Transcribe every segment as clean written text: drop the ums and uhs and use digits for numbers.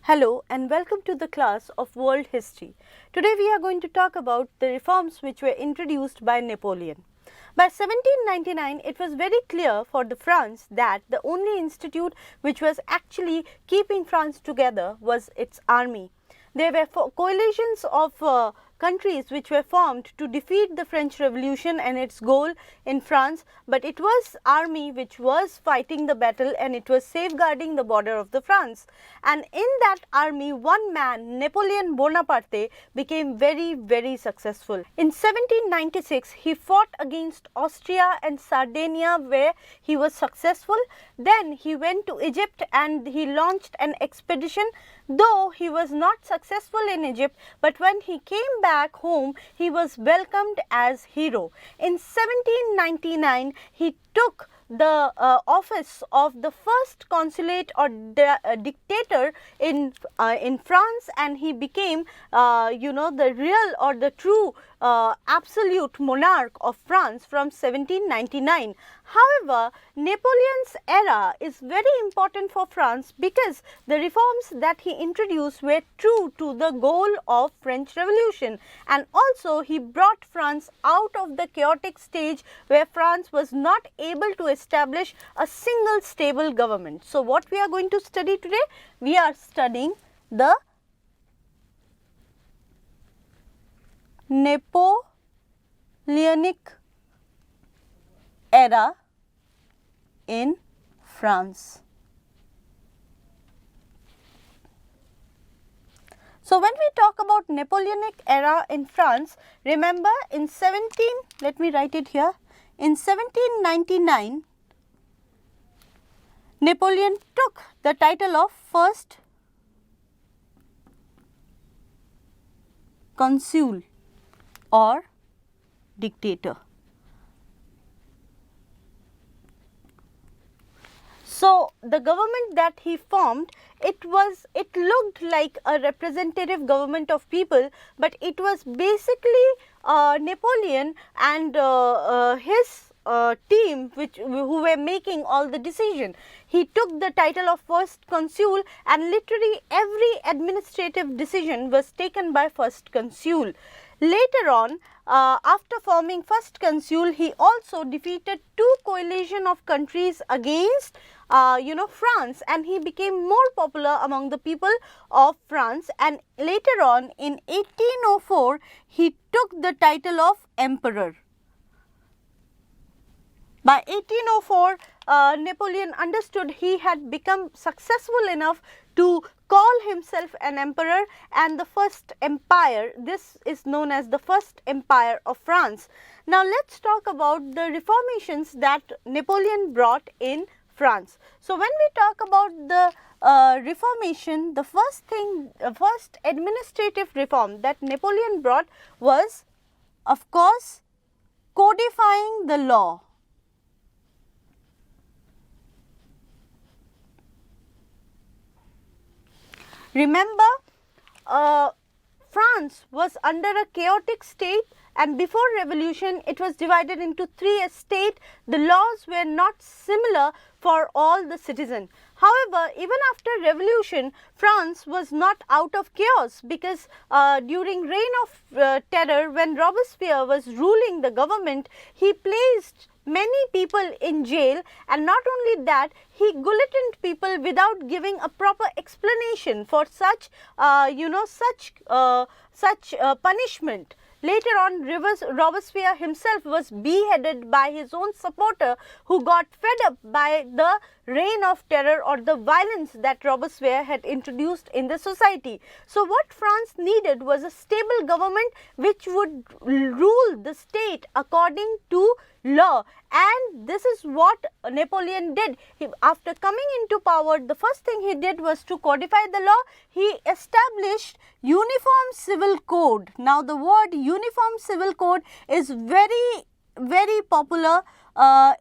Hello and welcome to the class of World History. Today we are going to talk about the reforms which were introduced by Napoleon. By 1799, it was very clear for the France that the only institute which was actually keeping France together was its army. There were coalitions of countries which were formed to defeat the French Revolution and its goal in France, but it was army which was fighting the battle and it was safeguarding the border of the France. And in that army, one man, Napoleon Bonaparte, became very successful. In 1796, he fought against Austria and Sardinia where he was successful. Then he went to Egypt and he launched an expedition. Though he was not successful in Egypt, but when he came back home, he was welcomed as hero. In 1799, he took the office of the first consulate or dictator in France, and he became the real or the true absolute monarch of France from 1799. However, Napoleon's era is very important for France because the reforms that he introduced were true to the goal of French Revolution, and also he brought France out of the chaotic stage where France was not able to establish a single stable government. So, what we are going to study today? We are studying the Napoleonic era in France. So, when we talk about Napoleonic era in France, remember in let me write it here, in 1799, Napoleon took the title of first consul or dictator. So, the government that he formed, it looked like a representative government of people, but it was basically Napoleon and his team who were making all the decision. He took the title of first consul and literally every administrative decision was taken by first consul. Later on, after forming first consul, he also defeated two coalition of countries against France, and he became more popular among the people of France, and later on in 1804 he took the title of emperor. By 1804, Napoleon understood he had become successful enough to call himself an emperor, and the first empire, this is known as the first empire of France. Now, let's talk about the reformations that Napoleon brought in France. So, when we talk about the reformation, the first administrative reform that Napoleon brought was, of course, codifying the law. Remember, France was under a chaotic state, and before revolution it was divided into three estates. The laws were not similar for all the citizens. However, even after revolution, France was not out of chaos, because during reign of terror, when Robespierre was ruling the government, he placed many people in jail, and not only that, he guillotined people without giving a proper explanation for such punishment. Later on, Robespierre himself was beheaded by his own supporter, who got fed up by the reign of terror or the violence that Robespierre had introduced in the society. So, what France needed was a stable government which would rule the state according to law, and this is what Napoleon did. After coming into power, the first thing he did was to codify the law. He established uniform civil code. Now, the word uniform civil code is very popular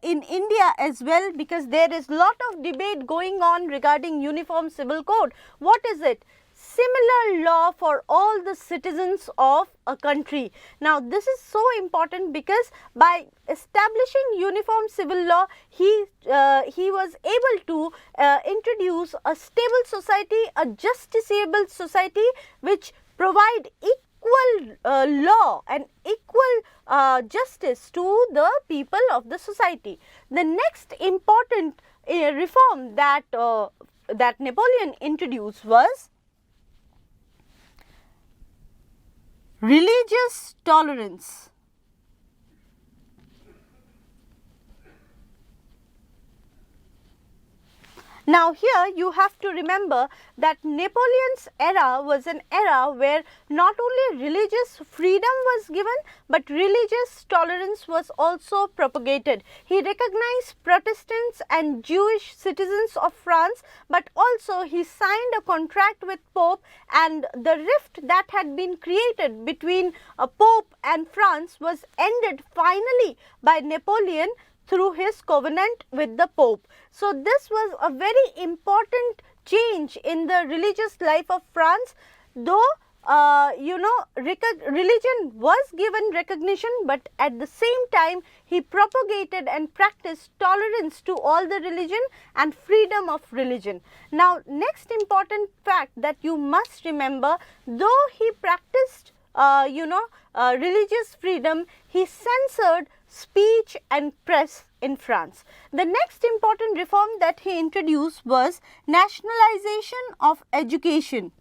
in India as well, because there is lot of debate going on regarding uniform civil code. What is it? similar law for all the citizens of a country. Now, this is so important because by establishing uniform civil law, he was able to introduce a stable society, a justiciable society which provide equal law and equal justice to the people of the society. The next important reform that Napoleon introduced was religious tolerance. Now, here you have to remember that Napoleon's era was an era where not only religious freedom was given, but religious tolerance was also propagated. He recognized Protestants and Jewish citizens of France, but also he signed a contract with Pope, and the rift that had been created between Pope and France was ended finally by Napoleon through his covenant with the Pope. So, this was a very important change in the religious life of France, though religion was given recognition, but at the same time he propagated and practiced tolerance to all the religion and freedom of religion. Now, next important fact that you must remember, though he practiced religious freedom, he censored speech and press in France. The next important reform that he introduced was nationalization of education.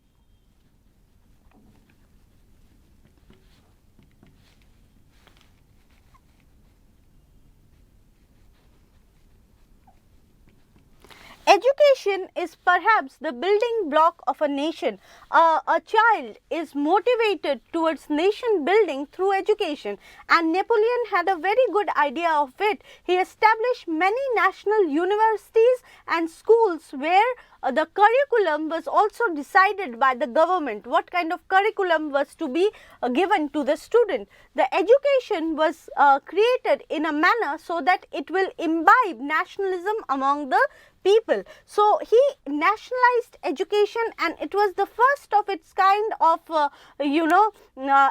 Education is perhaps the building block of a nation. A child is motivated towards nation building through education, and Napoleon had a very good idea of it. He established many national universities and schools where the curriculum was also decided by the government, what kind of curriculum was to be given to the student. The education was created in a manner so that it will imbibe nationalism among the people. So, he nationalized education, and it was the first of its kind of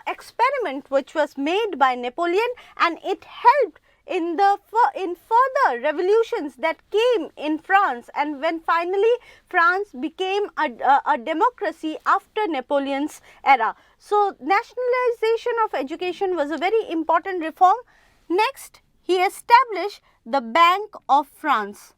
experiment which was made by Napoleon, and it helped in further revolutions that came in France, and when finally France became a democracy after Napoleon's era. So, nationalization of education was a very important reform. Next, he established the Bank of France.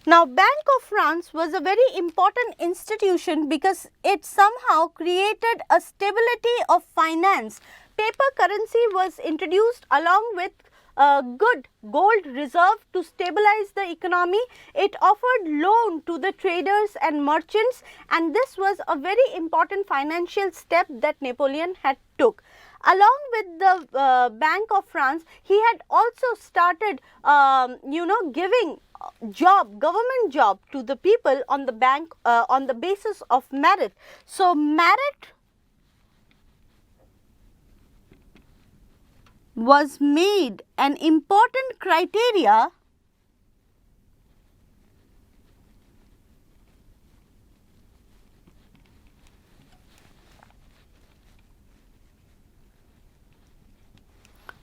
Now, Bank of France was a very important institution because it somehow created a stability of finance. Paper currency was introduced along with a good gold reserve to stabilize the economy. It offered loan to the traders and merchants, and this was a very important financial step that Napoleon had took. Along with the Bank of France, he had also started giving government job to the people on the basis of merit. So, merit was made an important criteria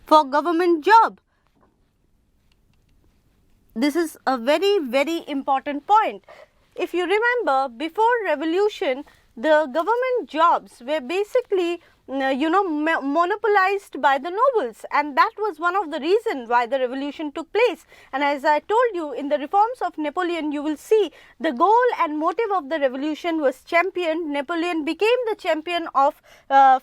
for government job. This is a very, very important point. If you remember, before revolution, the government jobs were basically monopolized by the nobles, and that was one of the reasons why the revolution took place. And as I told you, in the reforms of Napoleon, you will see the goal and motive of the revolution was championed. Napoleon became the champion of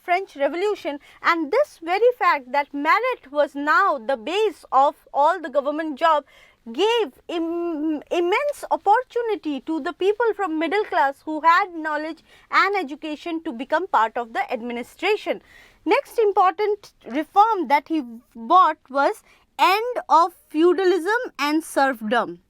French Revolution, and this very fact that merit was now the base of all the government job gave immense opportunity to the people from middle class who had knowledge and education to become part of the administration. Next important reform that he brought was end of feudalism and serfdom.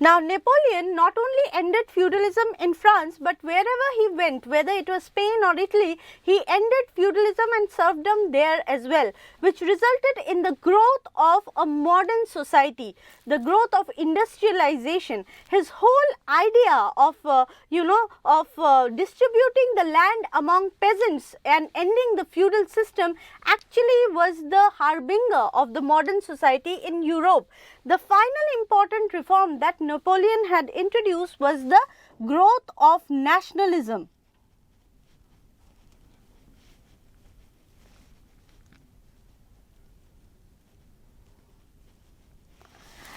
Now, Napoleon not only ended feudalism in France, but wherever he went, whether it was Spain or Italy, he ended feudalism and serfdom there as well, which resulted in the growth of a modern society, the growth of industrialization. His whole idea of, distributing the land among peasants and ending the feudal system actually was the harbinger of the modern society in Europe. The final important reform that Napoleon had introduced was the growth of nationalism.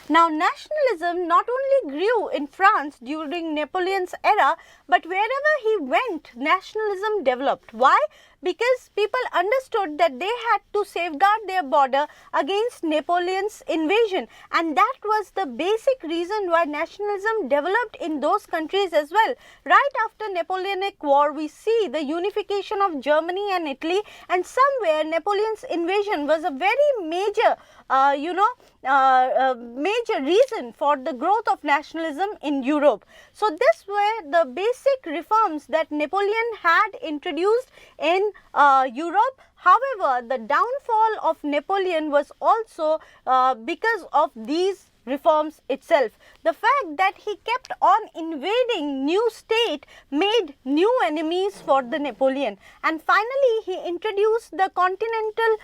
Now, nationalism not only grew in France during Napoleon's era, but wherever he went, nationalism developed. Why? Because people understood that they had to safeguard their border against Napoleon's invasion, and that was the basic reason why nationalism developed in those countries as well. Right after Napoleonic War, we see the unification of Germany and Italy, and somewhere Napoleon's invasion was a very major major reason for the growth of nationalism in Europe. So, this were the basic reforms that Napoleon had introduced in Europe. However, the downfall of Napoleon was also because of these reforms itself. The fact that he kept on invading new state made new enemies for the Napoleon, and finally he introduced the Continental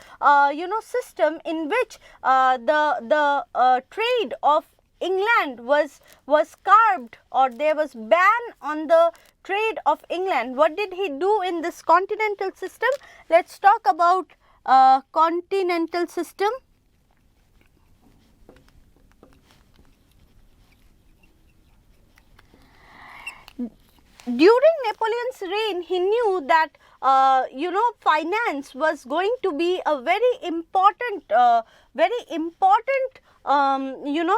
system, in which the trade of England was carved, or there was ban on the trade of England. What did he do in this Continental system? Let's talk about Continental system. During Napoleon's reign, he knew that finance was going to be a very important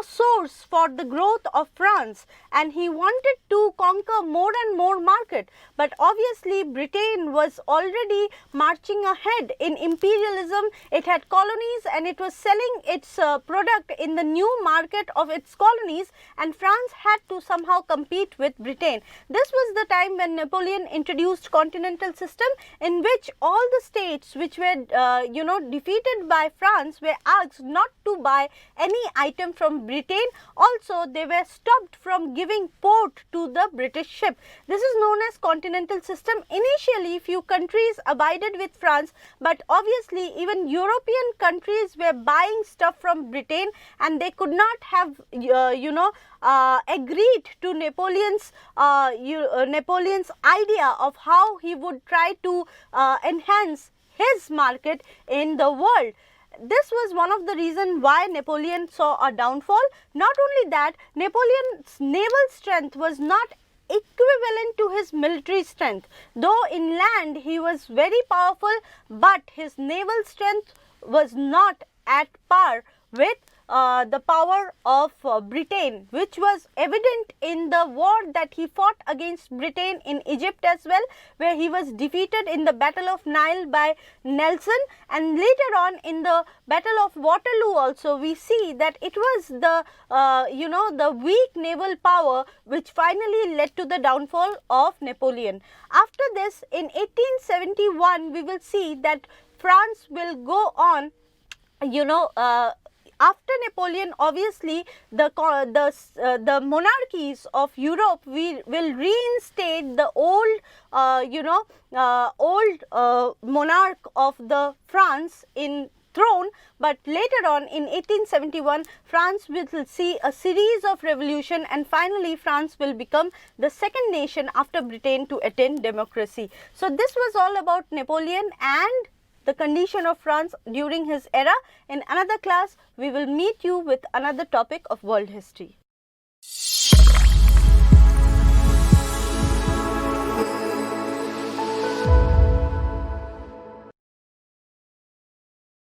source for the growth of France, and he wanted to conquer more and more market. But obviously, Britain was already marching ahead in imperialism. It had colonies and it was selling its product in the new market of its colonies, and France had to somehow compete with Britain. This was the time when Napoleon introduced Continental system, in which all the states which were defeated by France were asked not to buy any item from Britain. Also, they were stopped from giving port to the British ship. This is known as Continental system. Initially, few countries abided with France, but obviously even European countries were buying stuff from Britain, and they could not have agreed to Napoleon's idea of how he would try to enhance his market in the world. This was one of the reasons why Napoleon saw a downfall. Not only that, Napoleon's naval strength was not equivalent to his military strength. Though in land he was very powerful, but his naval strength was not at par with the power of Britain, which was evident in the war that he fought against Britain in Egypt as well, where he was defeated in the Battle of Nile by Nelson, and later on in the Battle of Waterloo also we see that it was the weak naval power which finally led to the downfall of Napoleon. After this, in 1871, we will see that France will go on, after Napoleon, obviously the monarchies of Europe will reinstate the old monarch of the France in throne, but later on in 1871 France will see a series of revolution, and finally France will become the second nation after Britain to attain democracy. So, this was all about Napoleon and the condition of France during his era. In another class, we will meet you with another topic of world history.